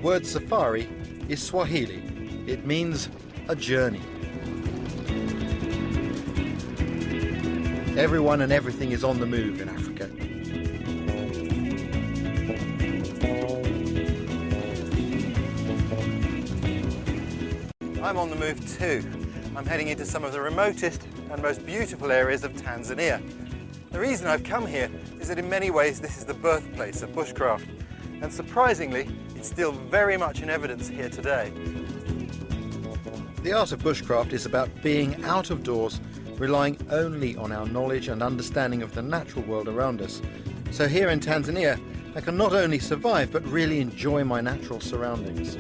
word safari is Swahili. It means a journey. Everyone and everything is on the move in Africa. I'm on the move too. I'm heading into some of the remotest and most beautiful areas of Tanzania. The reason I've come here is that in many ways this is the birthplace of bushcraft, and surprisingly it's still very much in evidence here today. The art of bushcraft is about being out of doors, relying only on our knowledge and understanding of the natural world around us. So here in Tanzania I can not only survive but really enjoy my natural surroundings.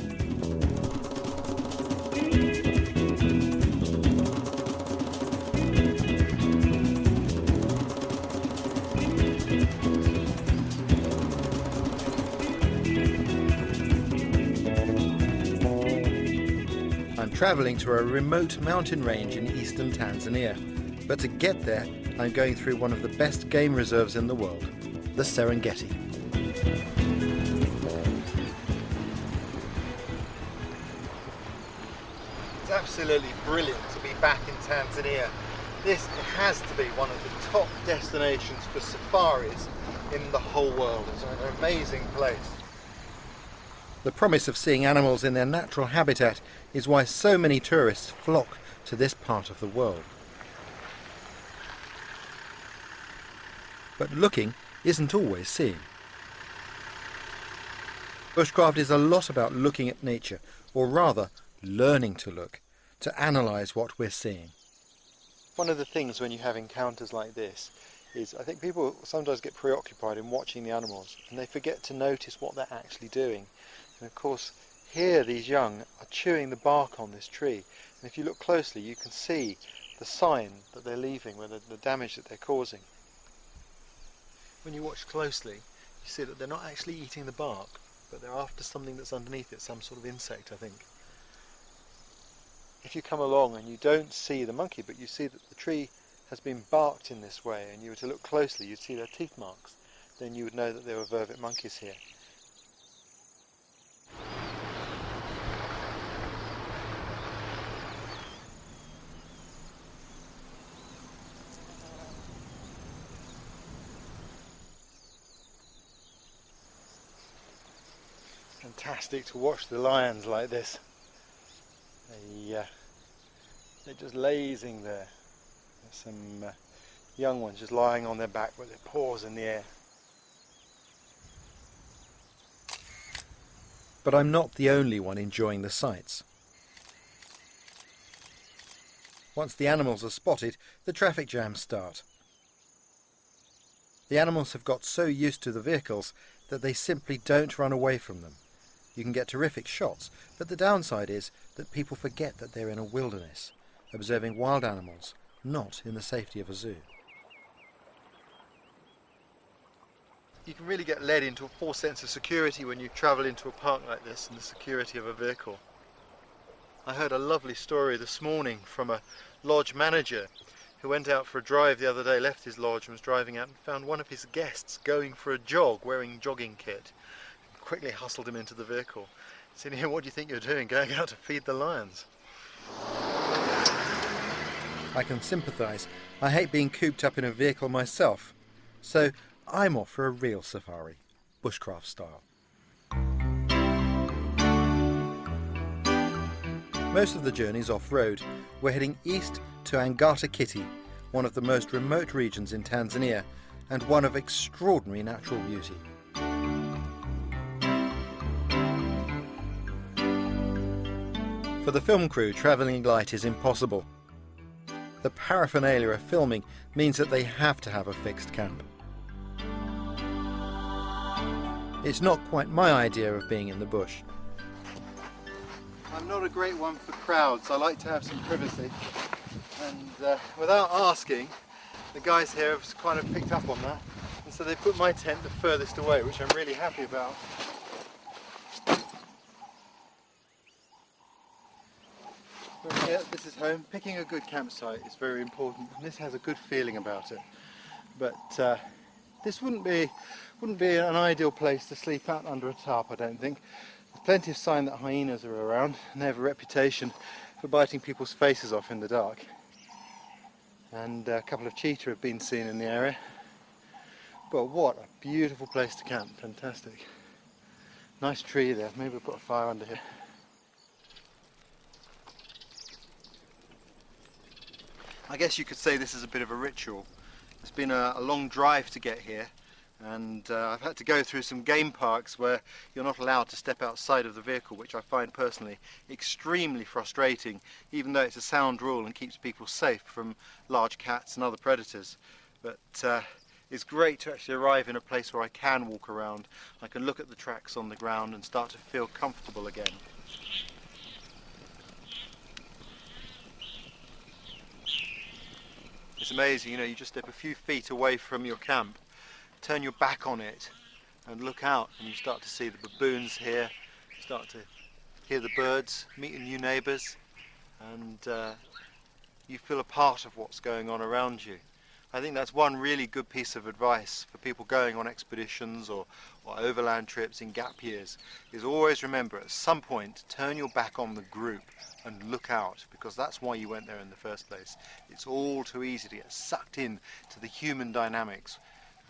Travelling to a remote mountain range in eastern Tanzania. But to get there, I'm going through one of the best game reserves in the world, the Serengeti. It's absolutely brilliant to be back in Tanzania. This has to be one of the top destinations for safaris in the whole world. It's an amazing place. The promise of seeing animals in their natural habitat is why so many tourists flock to this part of the world. But looking isn't always seeing. Bushcraft is a lot about looking at nature, or rather, learning to look, to analyse what we're seeing. One of the things when you have encounters like this is I think people sometimes get preoccupied in watching the animals and they forget to notice what they're actually doing. And of course, here these young are chewing the bark on this tree. And if you look closely, you can see the sign that they're leaving, the damage that they're causing. When you watch closely, you see that they're not actually eating the bark, but they're after something that's underneath it, some sort of insect, I think. If you come along and you don't see the monkey, but you see that the tree has been barked in this way, and you were to look closely, you'd see their teeth marks, then you would know that there were vervet monkeys here. Fantastic to watch the lions like this. They're just lazing there. There's some young ones just lying on their back with their paws in the air. But I'm not the only one enjoying the sights. Once the animals are spotted, the traffic jams start. The animals have got so used to the vehicles that they simply don't run away from them. You can get terrific shots, but the downside is that people forget that they're in a wilderness, observing wild animals, not in the safety of a zoo. You can really get led into a false sense of security when you travel into a park like this and the security of a vehicle. I heard a lovely story this morning from a lodge manager who went out for a drive the other day, left his lodge and was driving out and found one of his guests going for a jog wearing jogging kit. Quickly hustled him into the vehicle. Said, "Here, what do you think you're doing, going out to feed the lions?" I can sympathise. I hate being cooped up in a vehicle myself. So I'm off for a real safari, bushcraft style. Most of the journey's off-road. We're heading east to Angata Kitty, one of the most remote regions in Tanzania and one of extraordinary natural beauty. For the film crew, travelling light is impossible. The paraphernalia of filming means that they have to have a fixed camp. It's not quite my idea of being in the bush. I'm not a great one for crowds. I like to have some privacy. And without asking, the guys here have kind of picked up on that. And so they put my tent the furthest away, which I'm really happy about. Yeah, this is home. Picking a good campsite is very important, and this has a good feeling about it. But this wouldn't be an ideal place to sleep out under a tarp, I don't think. Plenty of sign that hyenas are around, and they have a reputation for biting people's faces off in the dark. And a couple of cheetah have been seen in the area. But what a beautiful place to camp, fantastic. Nice tree there, maybe we'll put a fire under here. I guess you could say this is a bit of a ritual. It's been a long drive to get here, and I've had to go through some game parks where you're not allowed to step outside of the vehicle, which I find personally extremely frustrating, even though it's a sound rule and keeps people safe from large cats and other predators. But it's great to actually arrive in a place where I can walk around. I can look at the tracks on the ground and start to feel comfortable again. It's amazing, you know, you just step a few feet away from your camp, turn your back on it and look out, and you start to see the baboons here, you start to hear the birds, meet new neighbours, and you feel a part of what's going on around you. I think that's one really good piece of advice for people going on expeditions or overland trips in gap years, is always remember at some point turn your back on the group and look out, because that's why you went there in the first place. It's all too easy to get sucked in to the human dynamics,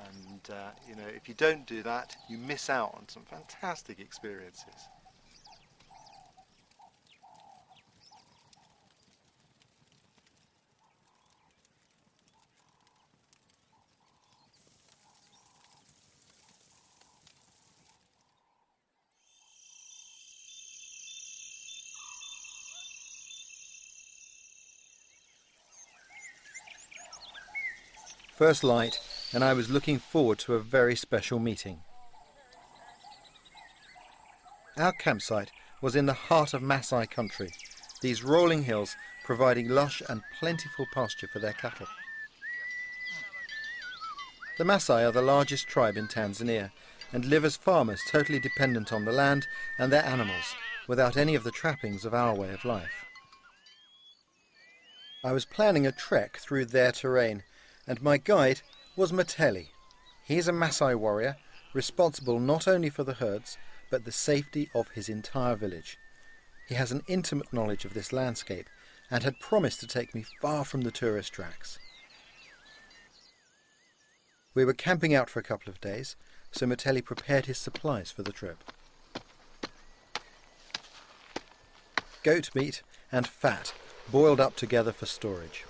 and you know, if you don't do that, you miss out on some fantastic experiences. First light, and I was looking forward to a very special meeting. Our campsite was in the heart of Maasai country, these rolling hills providing lush and plentiful pasture for their cattle. The Maasai are the largest tribe in Tanzania and live as farmers totally dependent on the land and their animals, without any of the trappings of our way of life. I was planning a trek through their terrain, and my guide was Mateli. He is a Maasai warrior, responsible not only for the herds, but the safety of his entire village. He has an intimate knowledge of this landscape, and had promised to take me far from the tourist tracks. We were camping out for a couple of days, so Mateli prepared his supplies for the trip. Goat meat and fat boiled up together for storage.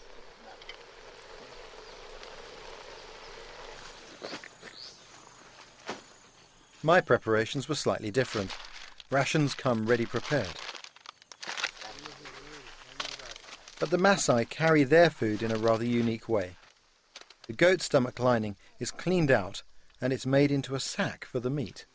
My preparations were slightly different. Rations come ready prepared. But the Maasai carry their food in a rather unique way. The goat stomach lining is cleaned out and it's made into a sack for the meat.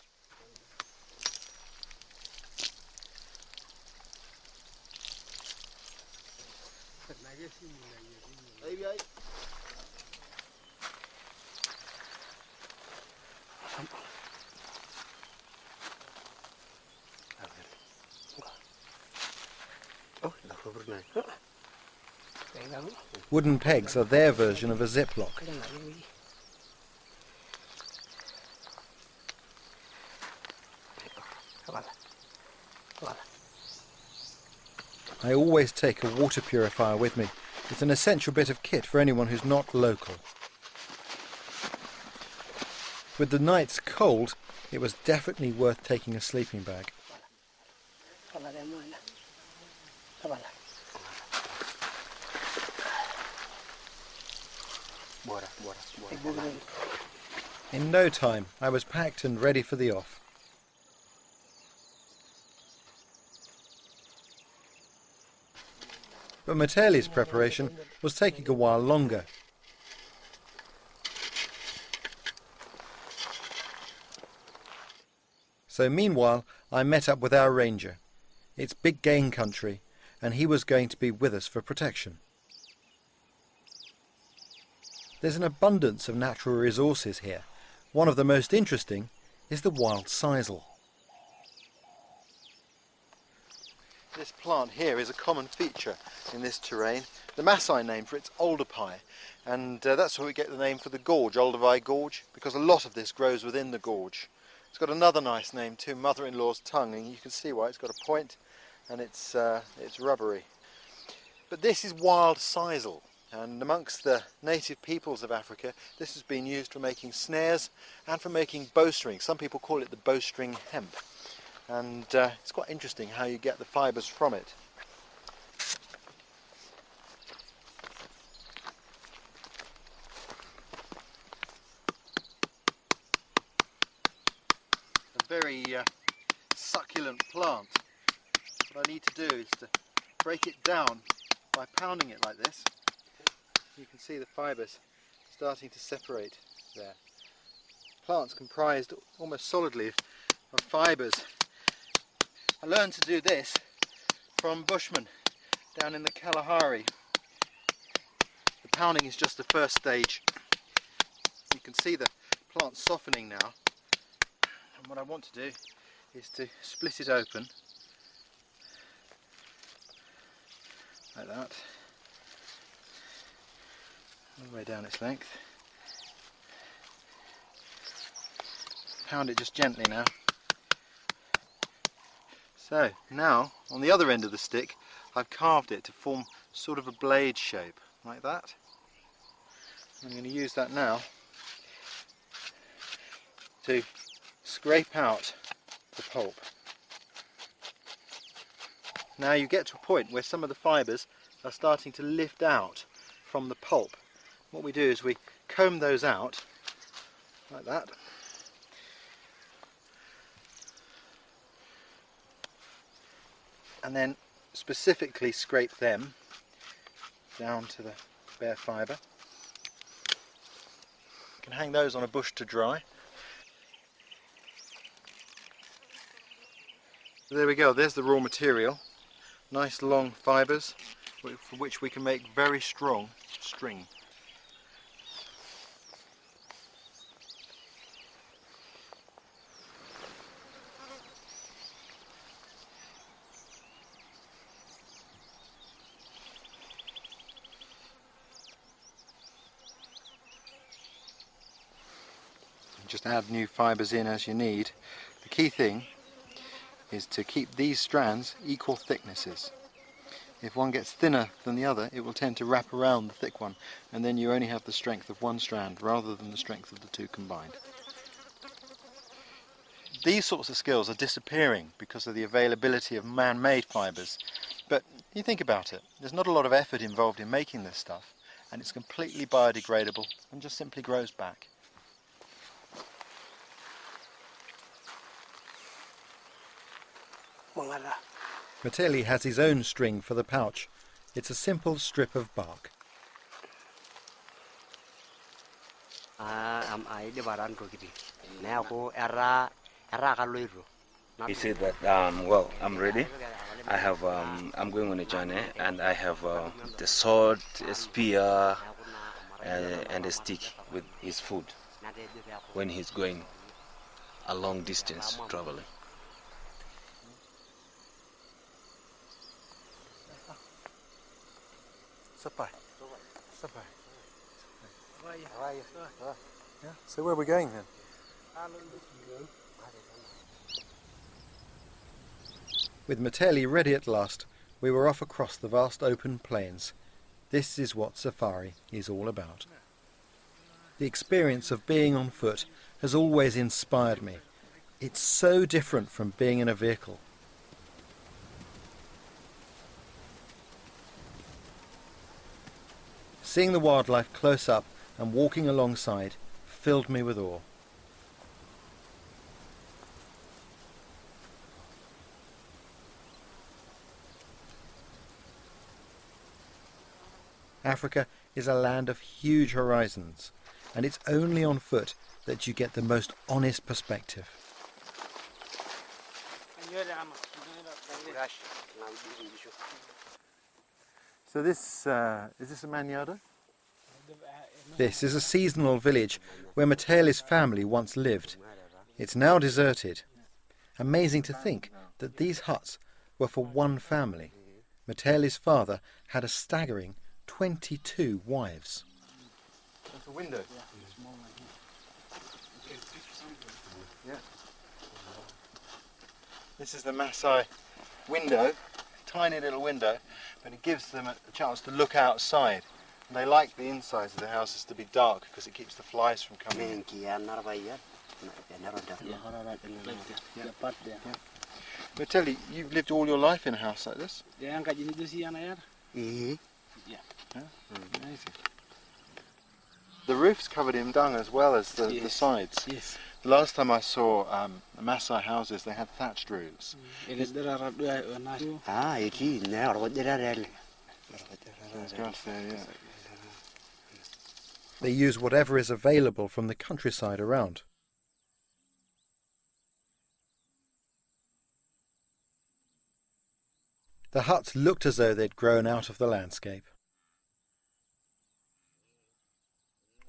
Wooden pegs are their version of a ziplock. I always take a water purifier with me. It's an essential bit of kit for anyone who's not local. With the nights cold, it was definitely worth taking a sleeping bag. In no time, I was packed and ready for the off. But Mateli's preparation was taking a while longer. So meanwhile, I met up with our ranger. It's big game country, and he was going to be with us for protection. There's an abundance of natural resources here. One of the most interesting is the wild sisal. This plant here is a common feature in this terrain. The Maasai name for it's alderpai, and that's where we get the name for the gorge, Olduvai Gorge, because a lot of this grows within the gorge. It's got another nice name too, mother-in-law's tongue, and you can see why. It's got a point and it's rubbery. But this is wild sisal, and amongst the native peoples of Africa this has been used for making snares and for making bowstring. Some people call it the bowstring hemp, and it's quite interesting how you get the fibres from it. A very succulent plant. What I need to do is to break it down by pounding it like this. You can see the fibres starting to separate there. Plant's comprised almost solidly of fibres. I learned to do this from Bushmen down in the Kalahari. The pounding is just the first stage. You can see the plant softening now, and what I want to do is to split it open like that, all the way down its length. Pound it just gently now. So now on the other end of the stick I've carved it to form sort of a blade shape like that. I'm going to use that now to scrape out the pulp. Now you get to a point where some of the fibres are starting to lift out from the pulp. What we do is we comb those out like that. And then specifically scrape them down to the bare fibre. You can hang those on a bush to dry. So there we go, there's the raw material. Nice long fibres for which we can make very strong string. Just add new fibres in as you need. The key thing is to keep these strands equal thicknesses. If one gets thinner than the other, it will tend to wrap around the thick one, and then you only have the strength of one strand rather than the strength of the two combined. These sorts of skills are disappearing because of the availability of man-made fibres, but you think about it, there's not a lot of effort involved in making this stuff, and it's completely biodegradable and just simply grows back. Metelli has his own string for the pouch. It's a simple strip of bark. He said that, well, I'm ready. I have, I'm going on a journey, and I have the sword, a spear, and a stick with his food when he's going a long distance traveling. Yeah. So where are we going then? With Metelli ready at last, we were off across the vast open plains. This is what safari is all about. The experience of being on foot has always inspired me. It's so different from being in a vehicle. Seeing the wildlife close up and walking alongside filled me with awe. Africa is a land of huge horizons, and it's only on foot that you get the most honest perspective. So is this a manada? This is a seasonal village where Metelli's family once lived. It's now deserted. Amazing to think that these huts were for one family. Metelli's father had a staggering 22 wives. That's a window. Yeah. This is the Maasai window, tiny little window, but it gives them a chance to look outside. And they like the insides of the houses to be dark because it keeps the flies from coming in. But tell you, you've lived all your life in a house like this? Yeah. Amazing. The roof's covered in dung as well as the sides. Yes. The last time I saw Maasai houses, they had thatched roofs. They use whatever is available from the countryside around. The huts looked as though they'd grown out of the landscape.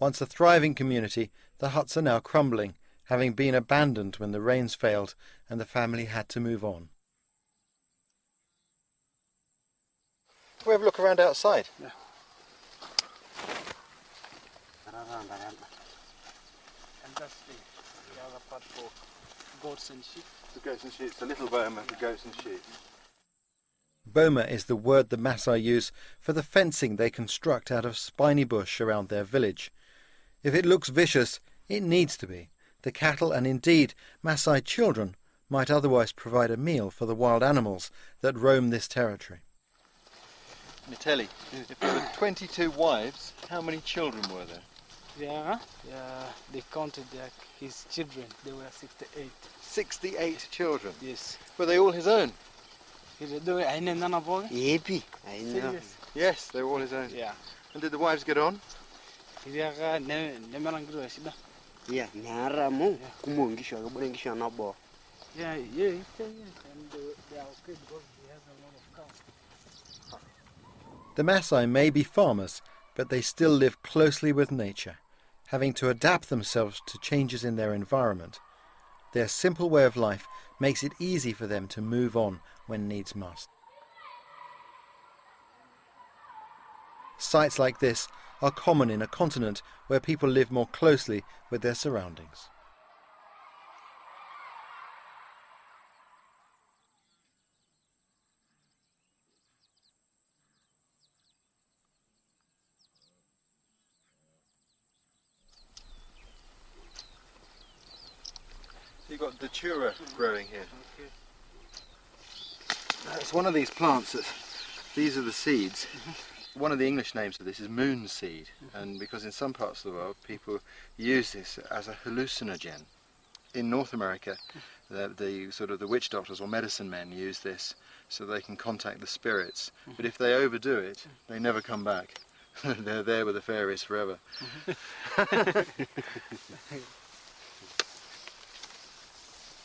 Once a thriving community, the huts are now crumbling, having been abandoned when the rains failed and the family had to move on. Can we have a look around outside? Yeah. And that's the other part for goats and sheep. The goats and sheep, it's a little boma for goats and sheep. Boma is the word the Maasai use for the fencing they construct out of spiny bush around their village. If it looks vicious, it needs to be. The cattle and indeed Maasai children might otherwise provide a meal for the wild animals that roam this territory. Miteli, if there were 22 wives, how many children were there? Yeah, they counted his children. There were 68. 68 children? Yes. Were they all his own? Serious? Yes, they were all his own. Yeah. And did the wives get on? Yeah. Yeah. And they are okay because he has a lot of cows. The Maasai may be farmers, but they still live closely with nature, having to adapt themselves to changes in their environment. Their simple way of life makes it easy for them to move on when needs must. Sites like this are common in a continent where people live more closely with their surroundings. You've got datura growing here. It's one of these plants that, these are the seeds. One of the English names of this is moon seed, and because in some parts of the world people use this as a hallucinogen. In North America, the witch doctors or medicine men use this so they can contact the spirits. But if they overdo it, they never come back. They're there with the fairies forever.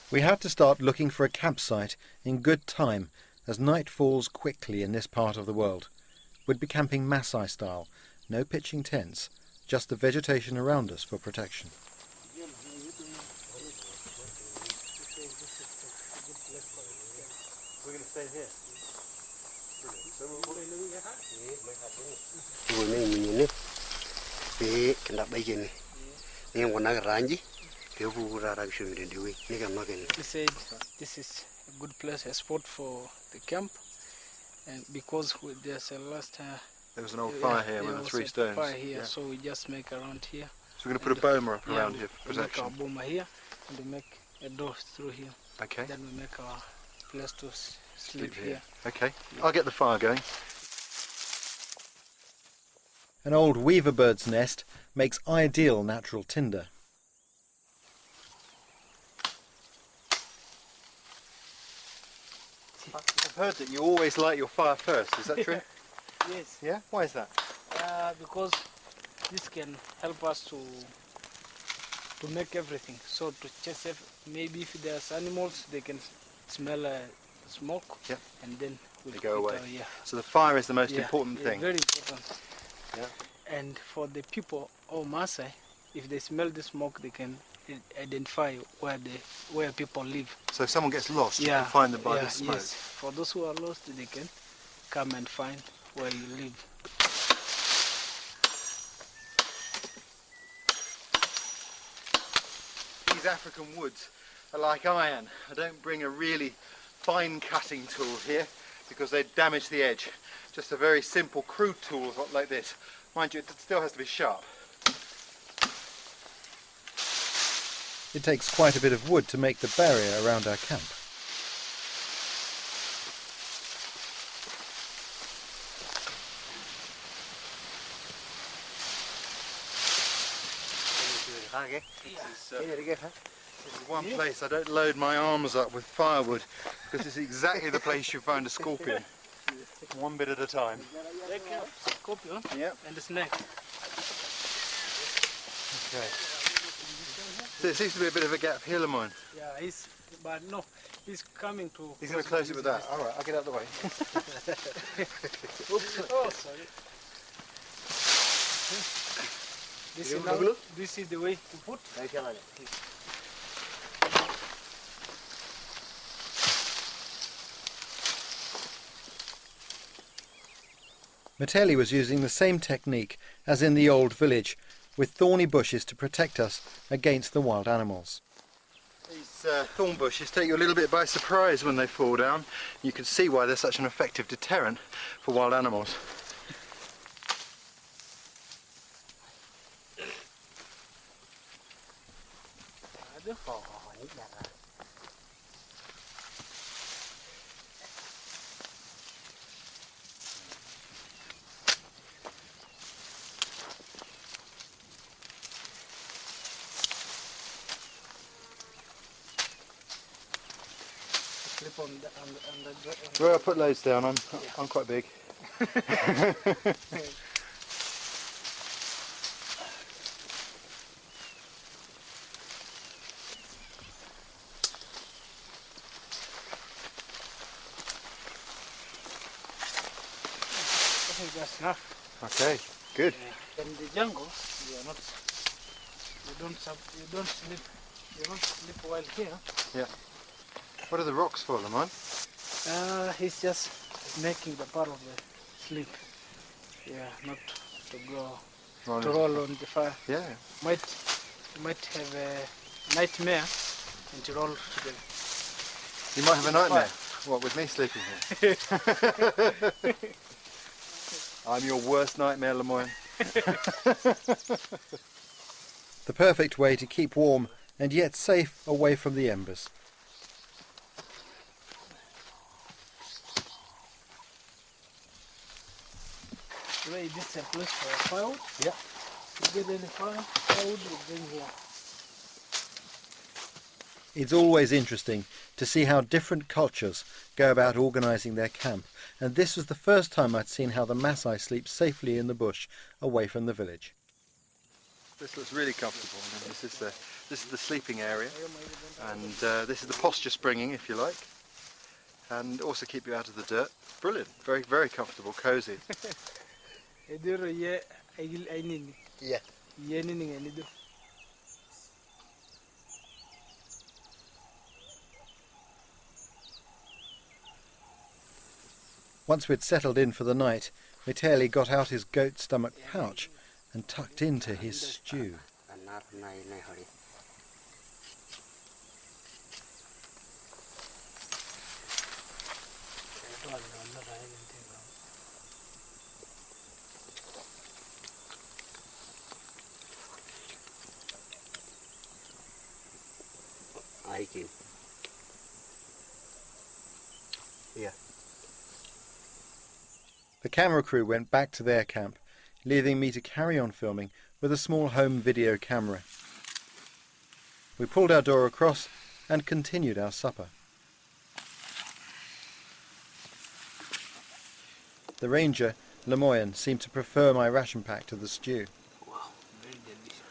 We had to start looking for a campsite in good time as night falls quickly in this part of the world. We'd be camping Maasai style, no pitching tents, just the vegetation around us for protection. We're going to stay here. He said this is a good place, a spot for the camp, and because there's a last there was an old fire here with the 3 stones. Fire here, so we just make around here. So we're going to put a boma up around here for protection. We make our boma here, and we make a door through here. Okay. Then we make our place to sleep here. Okay, I'll get the fire going. An old weaver bird's nest makes ideal natural tinder. I've heard that you always light your fire first, is that true? Yes. Yeah? Why is that? Because this can help us to make everything. So to chase maybe if there's animals, they can smell smoke, yep. And then they go away. Yeah. So the fire is the most important thing. Very important. Yeah. And for the people of Maasai, if they smell the smoke, they can identify where people live. So if someone gets lost, you can find them by the smoke. Yes. For those who are lost, they can come and find where you live. These African woods are like iron. I don't bring a really fine cutting tool here because they'd damage the edge. Just a very simple crude tool like this. Mind you, it still has to be sharp. It takes quite a bit of wood to make the barrier around our camp. This is one place I don't load my arms up with firewood because it's exactly the place you find a scorpion. One bit at a time. Scorpion Yep. and the snake. Okay. So there seems to be a bit of a gap here, Lemoyne. Yeah, but no, he's coming to. He's going to close it with that. All right, I'll get out of the way. Oops. Oh, sorry. This is the way to put. Metelli was using the same technique as in the old village, with thorny bushes to protect us against the wild animals. These thorn bushes take you a little bit by surprise when they fall down. You can see why they're such an effective deterrent for wild animals. Well, I'll put loads down. I'm quite big. I think that's enough. Okay, good. In the jungle, you don't sleep while here. Yeah. What are the rocks for, Lemoyne? He's just making the part of the sleep. Yeah, not to go to roll on the fire. Yeah. Might have a nightmare and to roll together. You might have a nightmare. What, with me sleeping here? I'm your worst nightmare, Lemoyne. The perfect way to keep warm and yet safe away from the embers. Today this is a place for firewood. Yeah. You get any firewood, you bring here. It's always interesting to see how different cultures go about organising their camp, and this was the first time I'd seen how the Maasai sleep safely in the bush away from the village. This looks really comfortable. I mean, this is the sleeping area, and this is the posture springing, if you like, and also keep you out of the dirt. Brilliant. Very, very comfortable, cosy. Yeah. Once we'd settled in for the night, Metelli got out his goat stomach pouch and tucked into his stew. Yeah. The camera crew went back to their camp, leaving me to carry on filming with a small home video camera. We pulled our door across and continued our supper. The ranger, Lemoyne, seemed to prefer my ration pack to the stew. Wow, very delicious.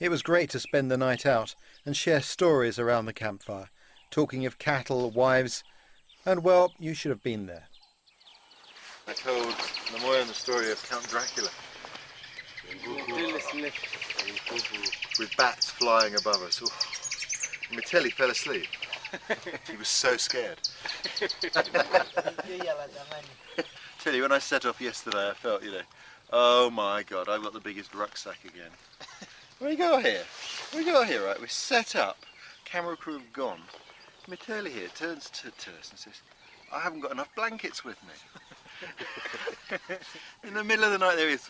It was great to spend the night out and share stories around the campfire, talking of cattle, wives, and well, you should have been there. I told Namoyan the story of Count Dracula, with bats flying above us. Ooh. Mitelli fell asleep. He was so scared. Tell you, when I set off yesterday, I felt, oh my God, I've got the biggest rucksack again. We got here, right? We're set up, camera crew have gone. Mitelli here turns to us and says, I haven't got enough blankets with me. In the middle of the night there is...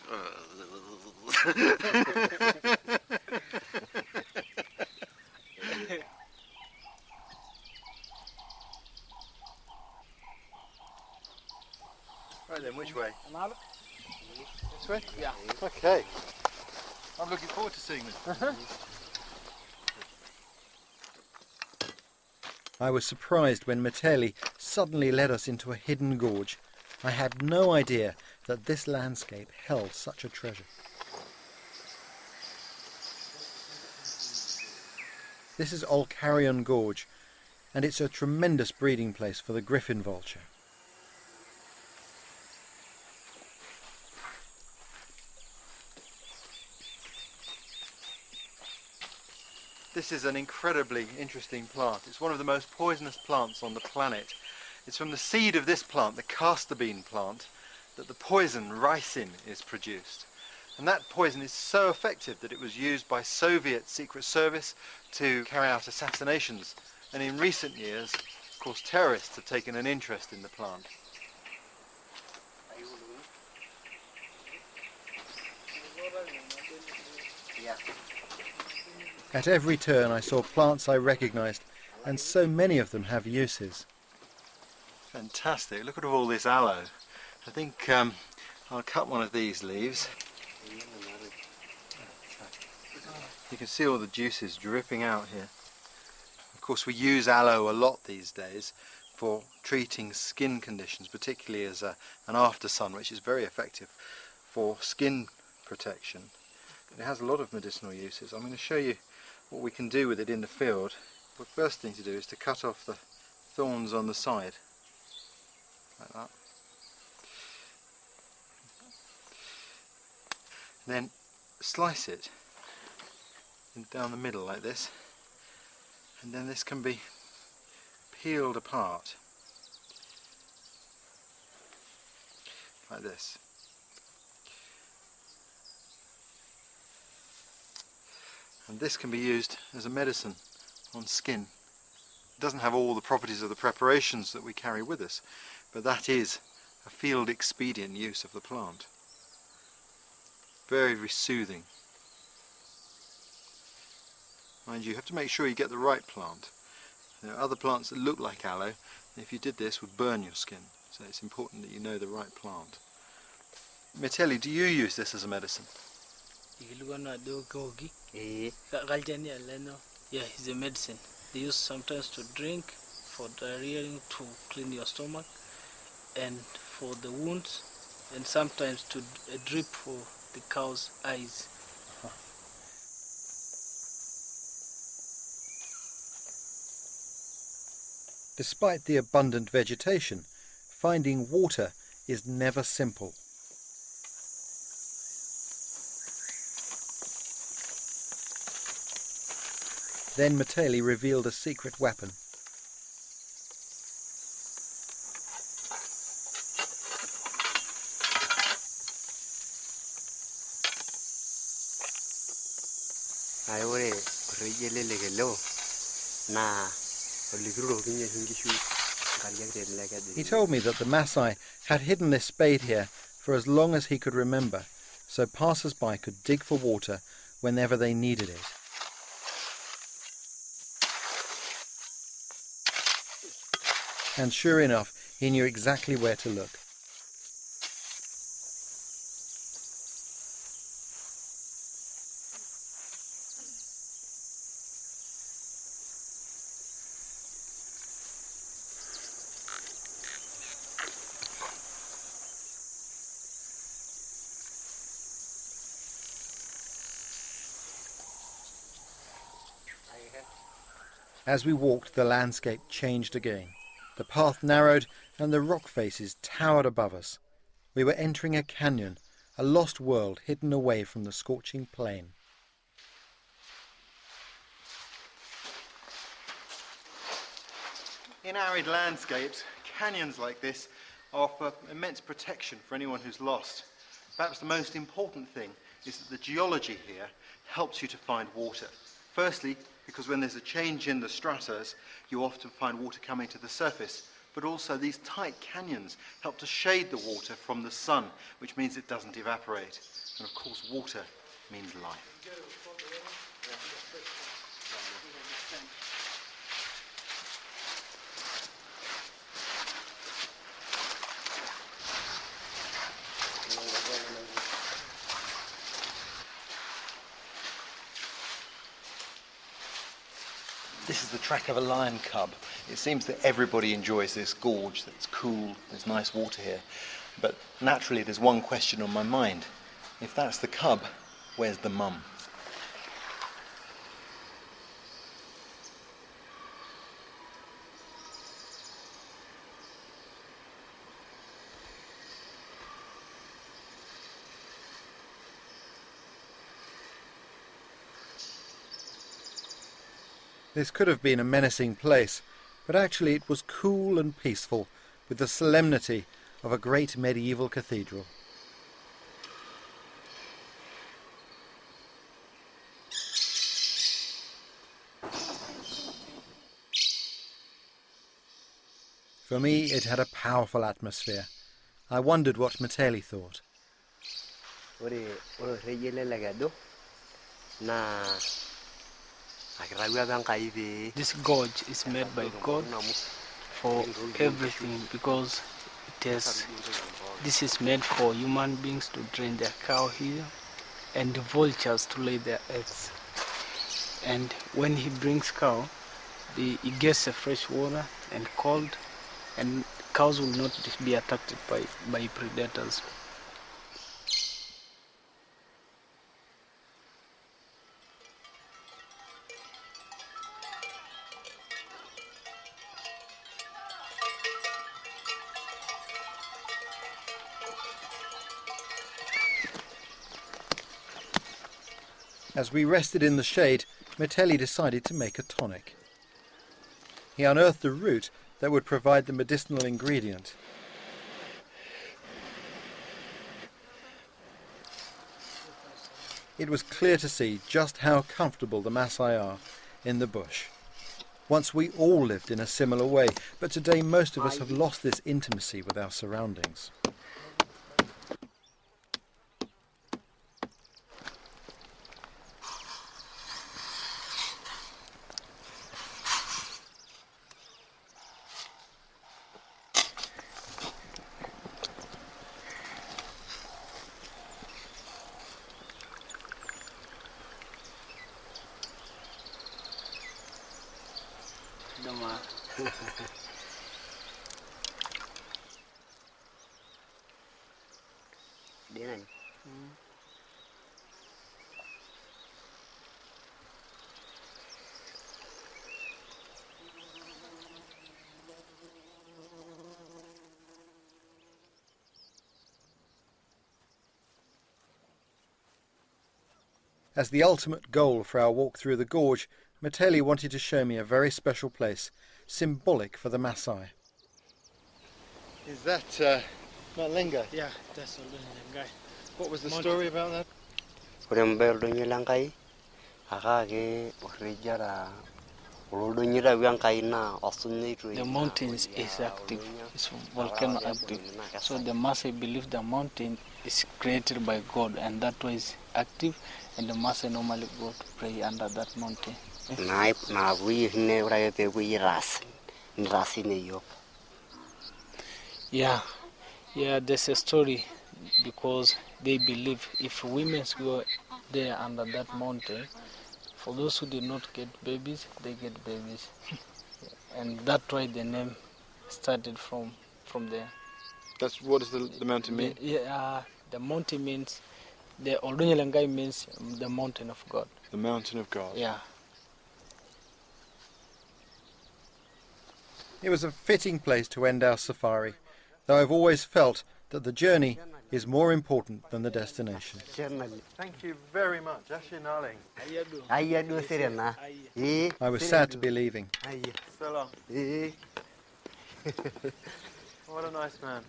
Right then, which way? This way? Yeah. Okay. I'm looking forward to seeing this. I was surprised when Mitelli suddenly led us into a hidden gorge. I had no idea that this landscape held such a treasure. This is Olcarion Gorge, and it's a tremendous breeding place for the griffin vulture. This is an incredibly interesting plant. It's one of the most poisonous plants on the planet. It's from the seed of this plant, the castor bean plant, that the poison ricin is produced. And that poison is so effective that it was used by Soviet Secret Service to carry out assassinations. And in recent years, of course, terrorists have taken an interest in the plant. At every turn I saw plants I recognised, and so many of them have uses. Fantastic, look at all this aloe. I think I'll cut one of these leaves. You can see all the juices dripping out here. Of course we use aloe a lot these days for treating skin conditions, particularly as an after sun, which is very effective for skin protection. It has a lot of medicinal uses. I'm going to show you what we can do with it in the field. The first thing to do is to cut off the thorns on the side, like that. Then slice it down the middle like this, and then this can be peeled apart like this. And this can be used as a medicine on skin. It doesn't have all the properties of the preparations that we carry with us, but that is a field expedient use of the plant. Very, very soothing. Mind you have to make sure you get the right plant. There are other plants that look like aloe, and if you did this would burn your skin, so it's important that you know the right plant. Mitelli, do you use this as a medicine? Yeah, it's a medicine. They use sometimes to drink, for diarrhea, to clean your stomach, and for the wounds, and sometimes to drip for the cow's eyes. Despite the abundant vegetation, finding water is never simple. Then Mitelli revealed a secret weapon. He told me that the Maasai had hidden this spade here for as long as he could remember, so passers-by could dig for water whenever they needed it. And sure enough, he knew exactly where to look. As we walked, the landscape changed again. The path narrowed and the rock faces towered above us. We were entering a canyon, a lost world hidden away from the scorching plain. In arid landscapes, canyons like this offer immense protection for anyone who's lost. Perhaps the most important thing is that the geology here helps you to find water. Firstly, because when there's a change in the stratas, you often find water coming to the surface. But also these tight canyons help to shade the water from the sun, which means it doesn't evaporate. And of course, water means life. This is the track of a lion cub. It seems that everybody enjoys this gorge, that's cool, there's nice water here. But naturally there's one question on my mind. If that's the cub, where's the mum? This could have been a menacing place, but actually it was cool and peaceful, with the solemnity of a great medieval cathedral. For me, it had a powerful atmosphere. I wondered what Meteli thought. This gorge is made by God for everything, because this is made for human beings to drain their cow here and the vultures to lay their eggs. And when he brings cow, he gets a fresh water and cold, and cows will not be attacked by predators. As we rested in the shade, Meteli decided to make a tonic. He unearthed a root that would provide the medicinal ingredient. It was clear to see just how comfortable the Maasai are in the bush. Once we all lived in a similar way, but today most of us have lost this intimacy with our surroundings. As the ultimate goal for our walk through the gorge, Meteli wanted to show me a very special place, symbolic for the Maasai. Is that Malenga? Yeah, that's Malenga. What was the story about that? The mountains is active, it's volcano active. So the Maasai believe the mountain is created by God, and that was active, and the Maasai normally go to pray under that mountain. Yeah, there's a story, because they believe if women go there under that mountain, for those who did not get babies, they get babies. And that's why the name started from there. What does the mountain mean? The mountain means, the Oldonyalangai means the mountain of God. The mountain of God. Yeah. It was a fitting place to end our safari, though I've always felt that the journey is more important than the destination. Thank you very much. Ashinale. I was sad to be leaving. So long. What a nice man.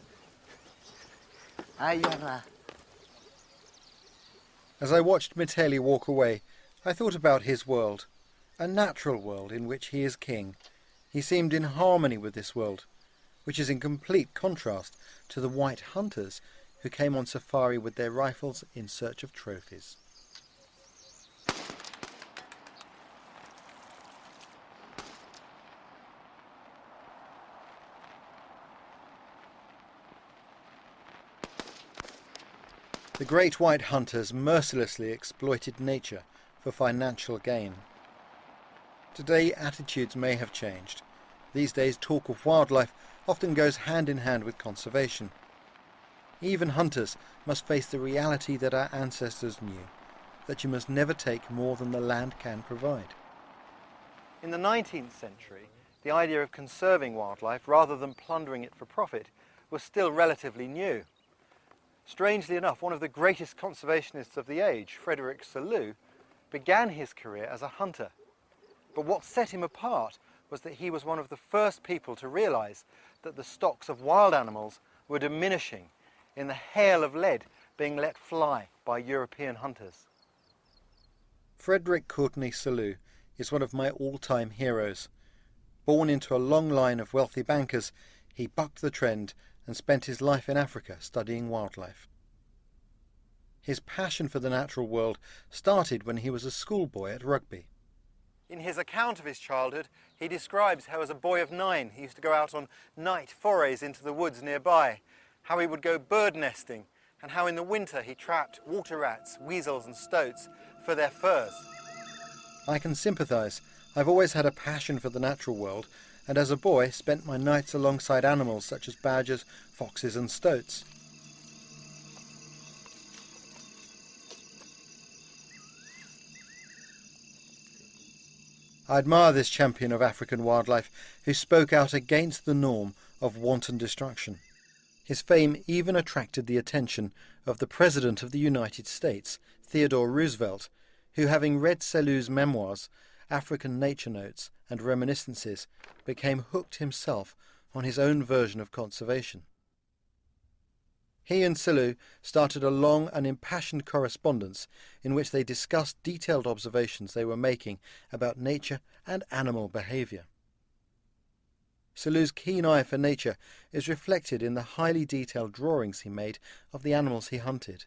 As I watched Miteli walk away, I thought about his world, a natural world in which he is king. He seemed in harmony with this world, which is in complete contrast to the white hunters who came on safari with their rifles in search of trophies. The great white hunters mercilessly exploited nature for financial gain. Today attitudes may have changed. These days talk of wildlife often goes hand in hand with conservation. Even hunters must face the reality that our ancestors knew, that you must never take more than the land can provide. In the 19th century, the idea of conserving wildlife rather than plundering it for profit was still relatively new. Strangely enough, one of the greatest conservationists of the age, Frederick Selous, began his career as a hunter. But what set him apart was that he was one of the first people to realise that the stocks of wild animals were diminishing in the hail of lead being let fly by European hunters. Frederick Courtenay Selous is one of my all-time heroes. Born into a long line of wealthy bankers, he bucked the trend and spent his life in Africa studying wildlife. His passion for the natural world started when he was a schoolboy at Rugby. In his account of his childhood, he describes how as a boy of 9 he used to go out on night forays into the woods nearby, how he would go bird nesting, and how in the winter he trapped water rats, weasels and stoats for their furs. I can sympathise. I've always had a passion for the natural world, and as a boy spent my nights alongside animals such as badgers, foxes and stoats. I admire this champion of African wildlife who spoke out against the norm of wanton destruction. His fame even attracted the attention of the President of the United States, Theodore Roosevelt, who, having read Selous' memoirs, African Nature Notes and Reminiscences, became hooked himself on his own version of conservation. He and Selous started a long and impassioned correspondence in which they discussed detailed observations they were making about nature and animal behaviour. Selous' keen eye for nature is reflected in the highly detailed drawings he made of the animals he hunted.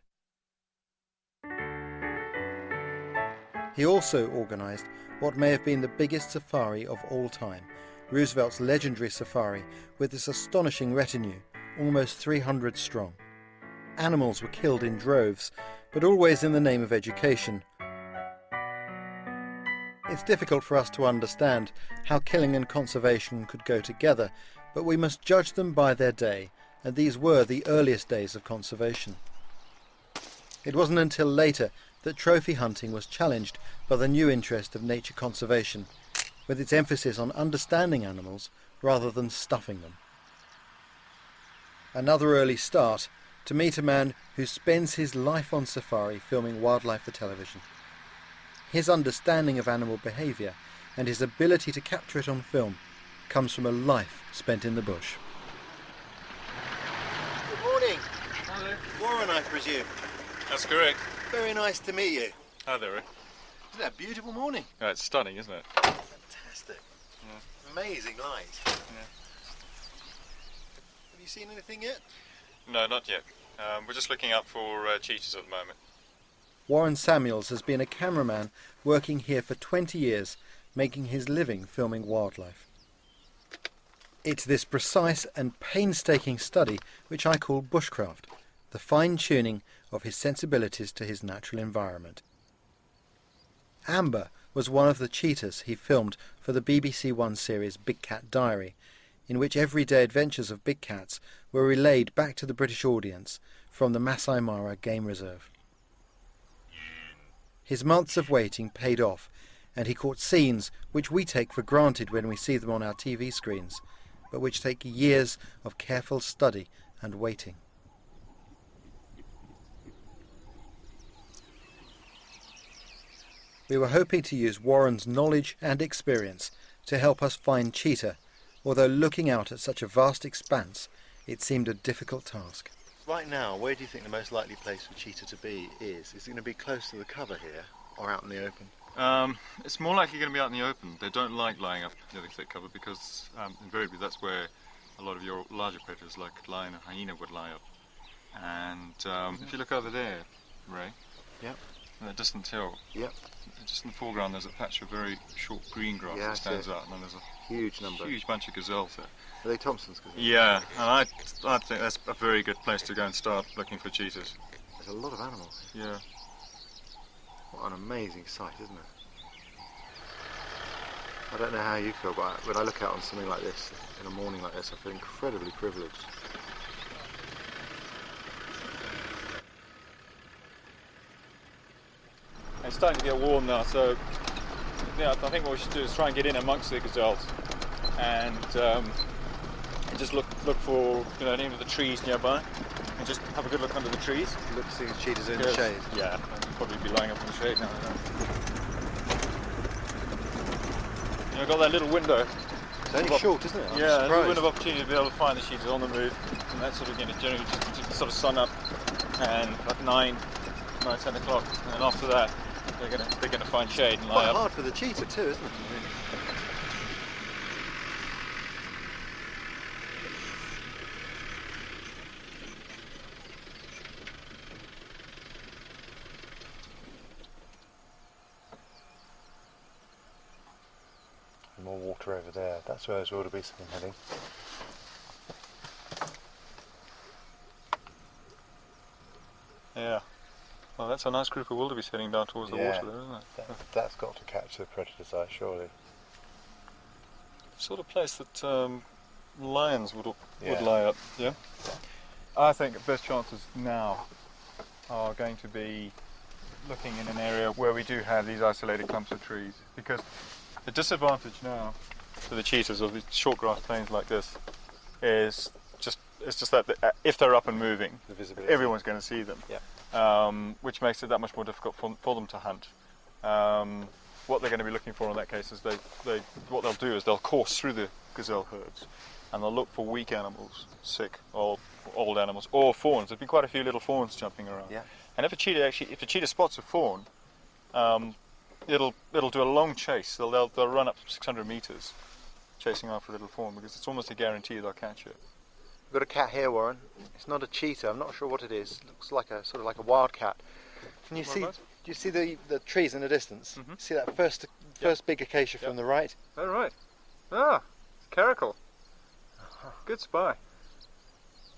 He also organised what may have been the biggest safari of all time, Roosevelt's legendary safari with its astonishing retinue, almost 300 strong. Animals were killed in droves, but always in the name of education. It's difficult for us to understand how killing and conservation could go together, but we must judge them by their day, and these were the earliest days of conservation. It wasn't until later that trophy hunting was challenged by the new interest of nature conservation, with its emphasis on understanding animals rather than stuffing them. Another early start, to meet a man who spends his life on safari filming wildlife for television. His understanding of animal behaviour and his ability to capture it on film comes from a life spent in the bush. Good morning. Hello. Warren, I presume. That's correct. Very nice to meet you. Hi there, Rick. Isn't that a beautiful morning? Oh, it's stunning, isn't it? Fantastic. Yeah. Amazing light. Yeah. Have you seen anything yet? No, not yet. We're just looking up for cheetahs at the moment. Warren Samuels has been a cameraman working here for 20 years, making his living filming wildlife. It's this precise and painstaking study which I call Bushcraft, the fine-tuning of his sensibilities to his natural environment. Amber was one of the cheetahs he filmed for the BBC One series Big Cat Diary, in which everyday adventures of big cats were relayed back to the British audience from the Masai Mara Game Reserve. His months of waiting paid off, and he caught scenes which we take for granted when we see them on our TV screens, but which take years of careful study and waiting. We were hoping to use Warren's knowledge and experience to help us find cheetah, although looking out at such a vast expanse, it seemed a difficult task. Right now, where do you think the most likely place for cheetah to be is? Is it going to be close to the cover here, or out in the open? It's more likely going to be out in the open. They don't like lying up near the thick cover because invariably that's where a lot of your larger predators like lion and hyena would lie up. And if you look over there, Ray, yep, in that distant hill, yep, just in the foreground there's a patch of very short green grass that stands out, and then there's a huge bunch of gazelles there. Are they Thompson's gazelles? Yeah, and I think that's a very good place to go and start looking for cheetahs. There's a lot of animals. Yeah. What an amazing sight, isn't it? I don't know how you feel, but when I look out on something like this, in a morning like this, I feel incredibly privileged. It's starting to get warm now, so yeah, I think what we should do is try and get in amongst the gazelles and just look for any of the trees nearby, and just have a good look under the trees. Look to see the cheetahs in the shade. Yeah, they'll probably be lying up in the shade now. I've got that little window. It's only short, isn't it? Yeah, a little window of opportunity to be able to find the cheetahs on the move, and that's sort of generally just sort of sun up, and at 9, 10 o'clock, and then after that they're gonna find shade and lie up. Quite hard for the cheetah too, isn't it? More water over there. That's where there's wildebeest have been heading. Yeah. Well, that's a nice group of wildebeest heading down towards the water there, isn't it? That's got to catch the predator's eye, surely. Sort of place that lions would lie up, yeah? I think the best chances now are going to be looking in an area where we do have these isolated clumps of trees, because the disadvantage now for the cheetahs of these short grass plains like this is just that if they're up and moving, everyone's going to see them. Yeah. Which makes it that much more difficult for them to hunt. What they're going to be looking for in that case is what they'll do is they'll course through the gazelle herds, and they'll look for weak animals, sick, old animals, or fawns. There've been quite a few little fawns jumping around. Yeah. And if a cheetah spots a fawn, it'll do a long chase. They'll run up 600 meters chasing after a little fawn, because it's almost a guarantee they'll catch it. We've got a cat here, Warren. It's not a cheetah. I'm not sure what it is. It looks like a sort of like a wildcat. Can you see? Do you see the trees in the distance? Mm-hmm. See that first big acacia from the right? Oh right. Ah, caracal. Good spy.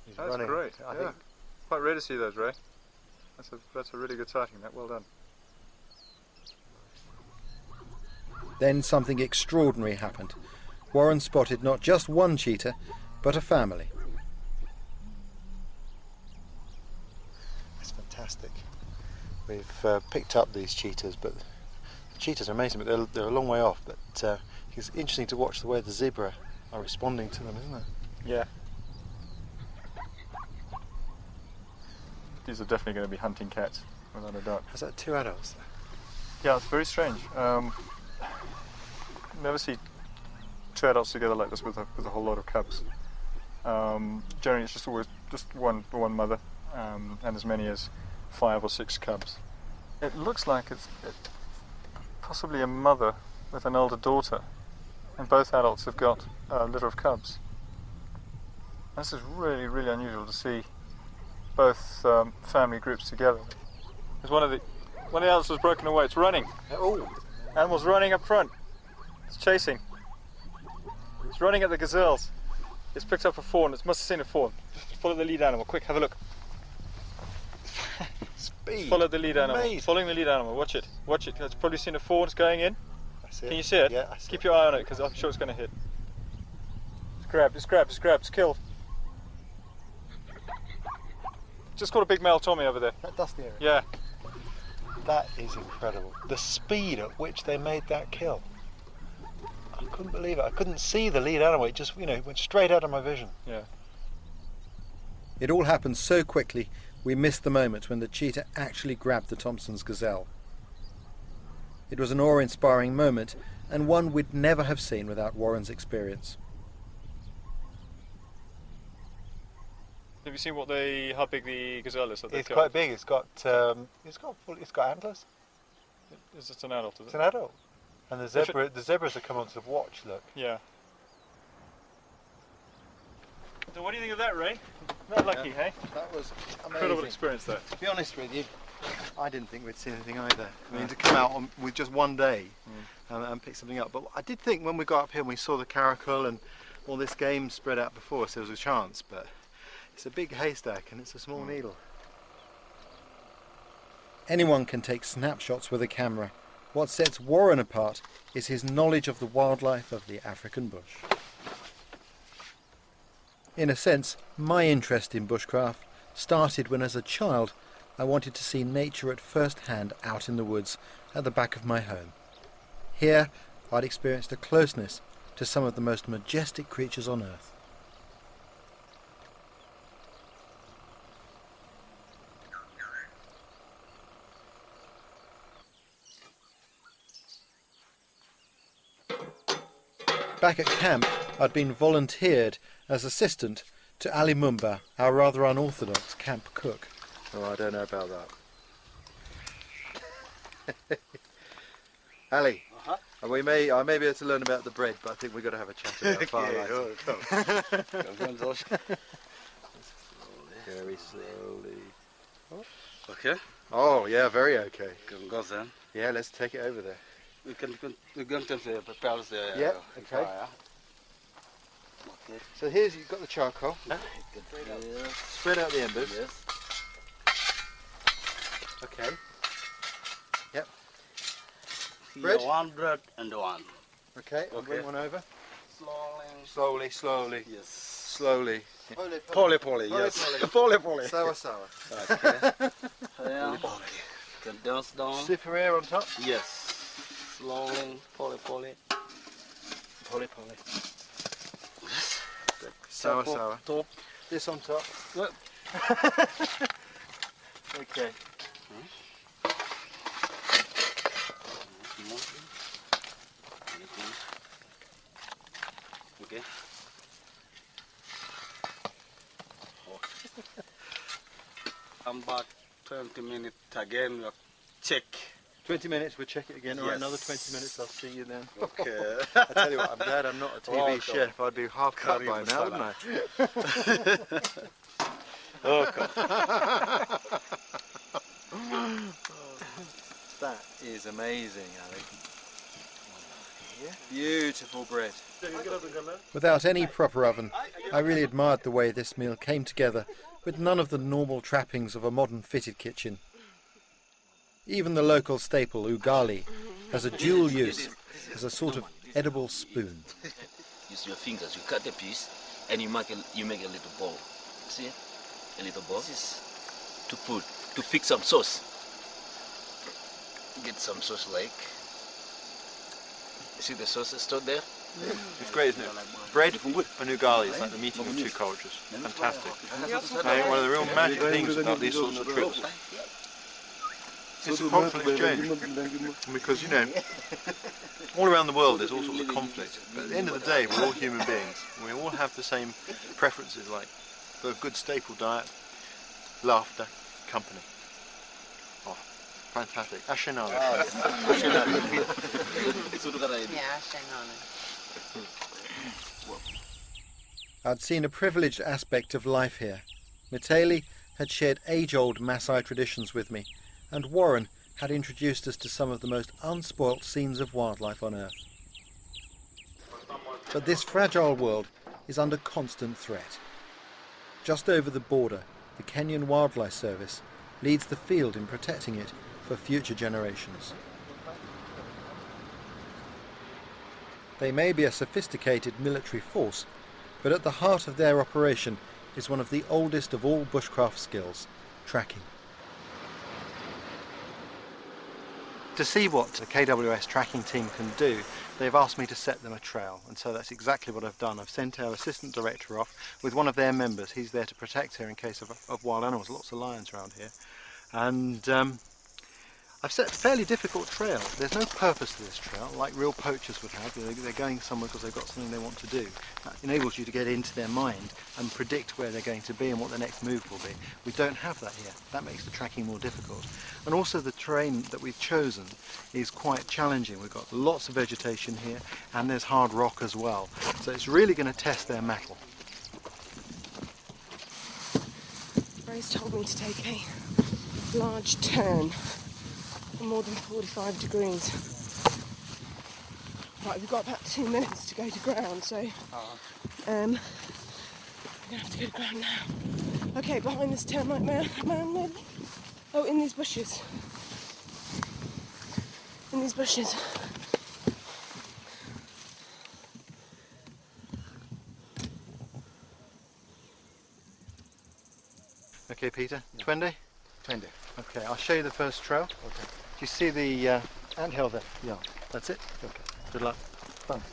He's That's running. Great. I think quite rare to see those, Ray. That's a really good sighting. That well done. Then something extraordinary happened. Warren spotted not just one cheetah, but a family. That's fantastic. We've picked up these cheetahs, but the cheetahs are amazing, but they're a long way off. But it's interesting to watch the way the zebra are responding to them, isn't it? Yeah. These are definitely going to be hunting cats, without a doubt. Is that 2 adults there? Yeah, it's very strange. Never see 2 adults together like this with a whole lot of cubs. Generally, it's just always just one mother, and as many as 5 or 6 cubs. It looks like it's possibly a mother with an older daughter, and both adults have got a litter of cubs. This is really, really unusual to see both family groups together. There's one of the adults was broken away. It's running. Oh! Animal's running up front. It's chasing. It's running at the gazelles. It's picked up a fawn. It must have seen a fawn. Follow the lead animal. Quick, have a look. Speed. Follow the lead animal. Amazing. Following the lead animal. Watch it. Watch it. It's probably seen a fawn. It's going in. I see it. Can you see it? Yeah, I see Keep it. your eye on it, because I'm sure it's going to hit. It's grabbed. It's grabbed. It's grabbed. It's killed. Just caught a big male Tommy over there. That dusty area. Yeah. That is incredible. The speed at which they made that kill. I couldn't believe it. I couldn't see the lead animal. It just, went straight out of my vision. Yeah. It all happened so quickly, we missed the moment when the cheetah actually grabbed the Thompson's gazelle. It was an awe-inspiring moment, and one we'd never have seen without Warren's experience. Have you seen how big the gazelle is? It's quite big. It's got antlers. Is it an adult? Is it? It's an adult. And the zebras have come onto the watch. Look. Yeah. So what do you think of that, Ray? Not lucky, hey? That was amazing. Incredible experience there. To be honest with you, I didn't think we'd see anything either. I mean, to come out with just one day and pick something up. But I did think when we got up here and we saw the caracal and all this game spread out before us, there was a chance. But it's a big haystack and it's a small needle. Anyone can take snapshots with a camera. What sets Warren apart is his knowledge of the wildlife of the African bush. In a sense, my interest in bushcraft started when as a child I wanted to see nature at first hand out in the woods at the back of my home. Here I'd experienced a closeness to some of the most majestic creatures on earth. Back at camp, I'd been volunteered as assistant to Ali Mumba, our rather unorthodox camp cook. Oh, I don't know about that. Ali, I may be able to learn about the bread, but I think we've got to have a chat about firelight. Very slowly. Okay. Oh, yeah, very okay. Go then. Yeah, let's take it over there. We can prepare the. Yeah, okay. Fire. Okay. So here's, you've got the charcoal. Spread out the embers. Yes. Okay. Yep. Here Bread? one bread and one. Okay, I'll bring one over. Slowly. Slowly. Yes. Slowly. Poly. Yes. Poly. Sour. Okay. Yeah. Can dance down. Super air on top. Yes. Slowly. Poly. Yes. Sour. Top. This on top. Yep. Okay. Okay. I'm back 20 minutes again. Check. 20 minutes, we'll check it again. All right, Yes. another 20 minutes, I'll see you then. Okay. I tell you what, I'm glad I'm not a TV Welcome. chef. I'd be half cut Curry by now, wouldn't I? Okay. That is amazing, Ali. Beautiful bread. Without any proper oven, I really admired the way this meal came together with none of the normal trappings of a modern fitted kitchen. Even the local staple, ugali, has a dual use as a sort of edible spoon. Use your fingers, you cut the piece and you make a little ball. See? A little ball. This is to fix some sauce. Get some sauce like. See the sauce stored there? It's great, isn't it? Bread and ugali is like the meeting of two cultures. Fantastic. I think one of the real magic things about these sorts of trips is the cultural exchange. Because, all around the world there's all sorts of conflict. But at the end of the day, we're all human beings. We all have the same preferences, like for a good staple diet, laughter, company. Oh, fantastic. Ashenana. I'd seen a privileged aspect of life here. Mitali had shared age-old Maasai traditions with me, and Warren had introduced us to some of the most unspoilt scenes of wildlife on Earth. But this fragile world is under constant threat. Just over the border, the Kenyan Wildlife Service leads the field in protecting it for future generations. They may be a sophisticated military force, but at the heart of their operation is one of the oldest of all bushcraft skills, tracking. To see what the KWS tracking team can do, they've asked me to set them a trail, and so that's exactly what I've done. I've sent our assistant director off with one of their members. He's there to protect her in case of wild animals, lots of lions around here. And I've set a fairly difficult trail. There's no purpose to this trail, like real poachers would have. They're going somewhere because they've got something they want to do. That enables you to get into their mind and predict where they're going to be and what their next move will be. We don't have that here. That makes the tracking more difficult. And also the terrain that we've chosen is quite challenging. We've got lots of vegetation here and there's hard rock as well. So it's really going to test their mettle. Ray's told me to take a large turn. More than 45 degrees. Right, we've got about 2 minutes to go to ground, so we're going to have to go to ground now. Okay, behind this termite man maybe? Oh, in these bushes. In these bushes. Okay, Peter, Twende? Twende. Okay, I'll show you the first trail. Okay. Do you see the anthill there? Yeah. That's it? Okay. Good luck. Thanks.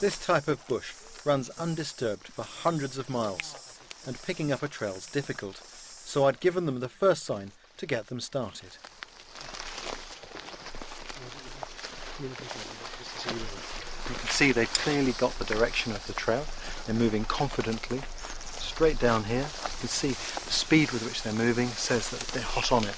This type of bush runs undisturbed for hundreds of miles, and picking up a trail's difficult, so I'd given them the first sign to get them started. You can see they've clearly got the direction of the trail. They're moving confidently straight down here. You can see the speed with which they're moving says that they're hot on it.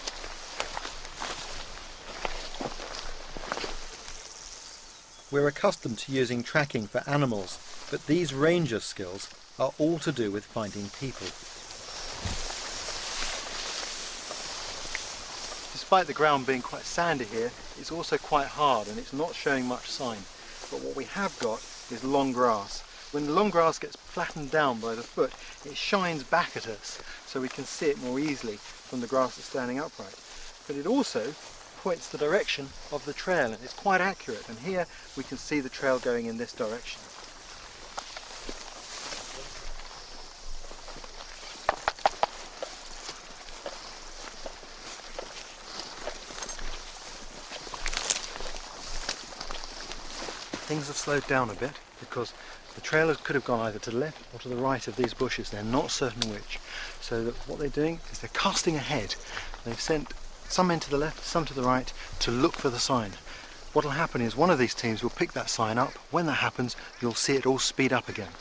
We're accustomed to using tracking for animals, but these ranger skills are all to do with finding people. Despite the ground being quite sandy here, it's also quite hard and it's not showing much sign. But what we have got is long grass. When the long grass gets flattened down by the foot, it shines back at us so we can see it more easily from the grass that's standing upright. But it also points the direction of the trail, and it's quite accurate, and here we can see the trail going in this direction. Things have slowed down a bit because the trailers could have gone either to the left or to the right of these bushes. They're not certain which. So that what they're doing is they're casting ahead. They've sent some in to the left, some to the right to look for the sign. What will happen is one of these teams will pick that sign up. When that happens, you'll see it all speed up again.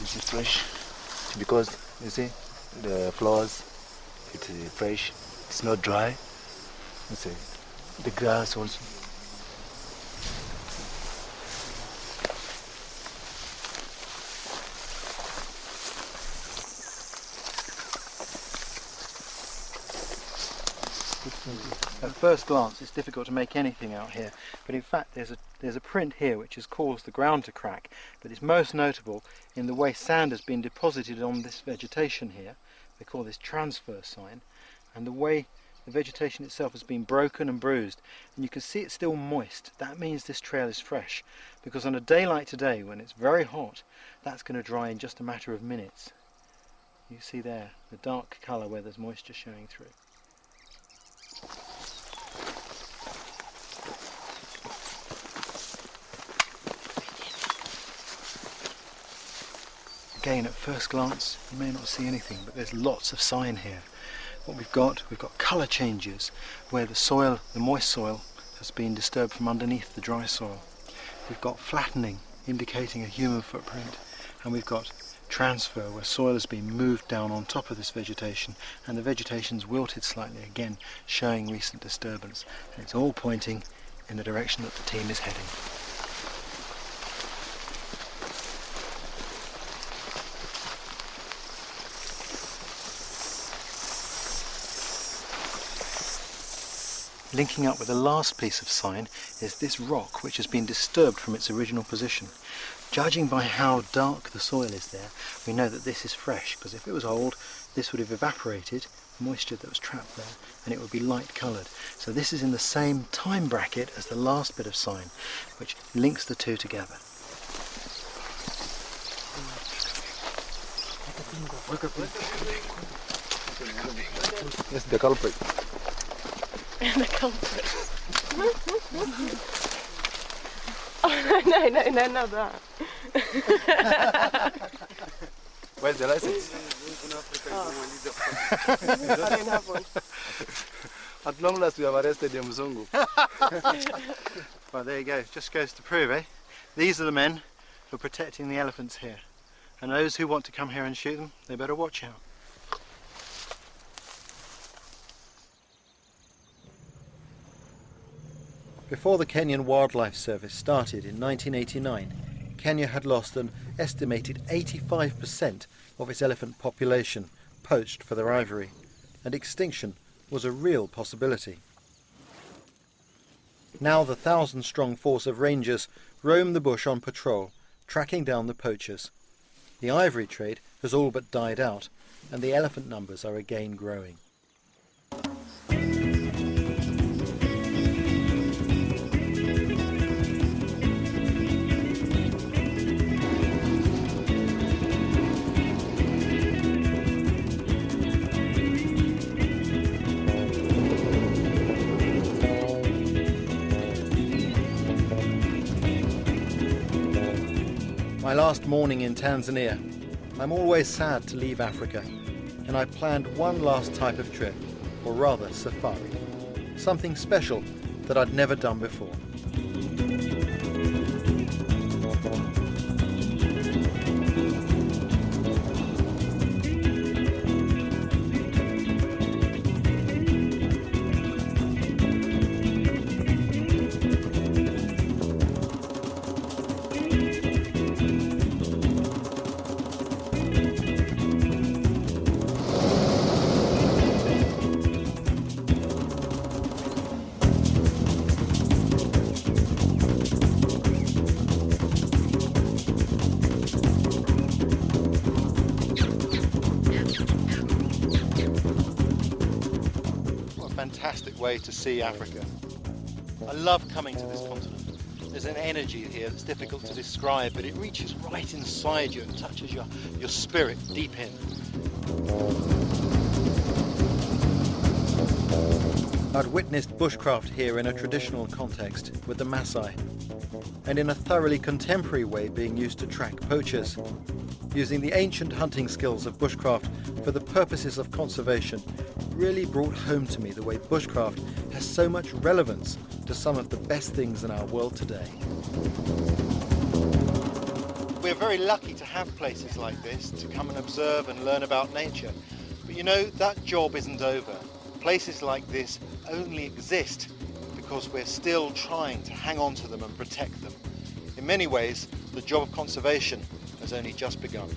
This is fresh because you see the flowers, it's fresh, it's not dry. You see the grass also. At first glance it's difficult to make anything out here, but in fact there's a print here which has caused the ground to crack, but it's most notable in the way sand has been deposited on this vegetation here. They call this transfer sign, and the way the vegetation itself has been broken and bruised, and you can see it's still moist. That means this trail is fresh, because on a day like today when it's very hot, that's going to dry in just a matter of minutes. You see there the dark colour where there's moisture showing through. Again, at first glance you may not see anything, but there's lots of sign here. What we've got colour changes where the soil, the moist soil, has been disturbed from underneath the dry soil. We've got flattening indicating a human footprint, and we've got transfer where soil has been moved down on top of this vegetation and the vegetation's wilted slightly, again showing recent disturbance, and it's all pointing in the direction that the team is heading. Linking up with the last piece of sign is this rock which has been disturbed from its original position. Judging by how dark the soil is there, we know that this is fresh, because if it was old, this would have evaporated, moisture that was trapped there, and it would be light coloured. So this is in the same time bracket as the last bit of sign, which links the two together. Yes, the culprit. The culprit. Oh, no, not that. Where's the license? I don't have one. At long last we have arrested the Mzungu. Well, there you go. Just goes to prove, eh? These are the men who are protecting the elephants here. And those who want to come here and shoot them, they better watch out. Before the Kenyan Wildlife Service started in 1989, Kenya had lost an estimated 85% of its elephant population poached for their ivory, and extinction was a real possibility. Now the 1,000-strong force of rangers roam the bush on patrol, tracking down the poachers. The ivory trade has all but died out, and the elephant numbers are again growing. My last morning in Tanzania. I'm always sad to leave Africa, and I planned one last type of trip, or rather safari. Something special that I'd never done before. Fantastic way to see Africa. I love coming to this continent. There's an energy here that's difficult to describe, but it reaches right inside you and touches your spirit deep in. I'd witnessed bushcraft here in a traditional context with the Maasai, and in a thoroughly contemporary way being used to track poachers. Using the ancient hunting skills of bushcraft for the purposes of conservation really brought home to me the way bushcraft has so much relevance to some of the best things in our world today. We're very lucky to have places like this to come and observe and learn about nature. But you know, that job isn't over. Places like this only exist because we're still trying to hang on to them and protect them. In many ways, the job of conservation has only just begun.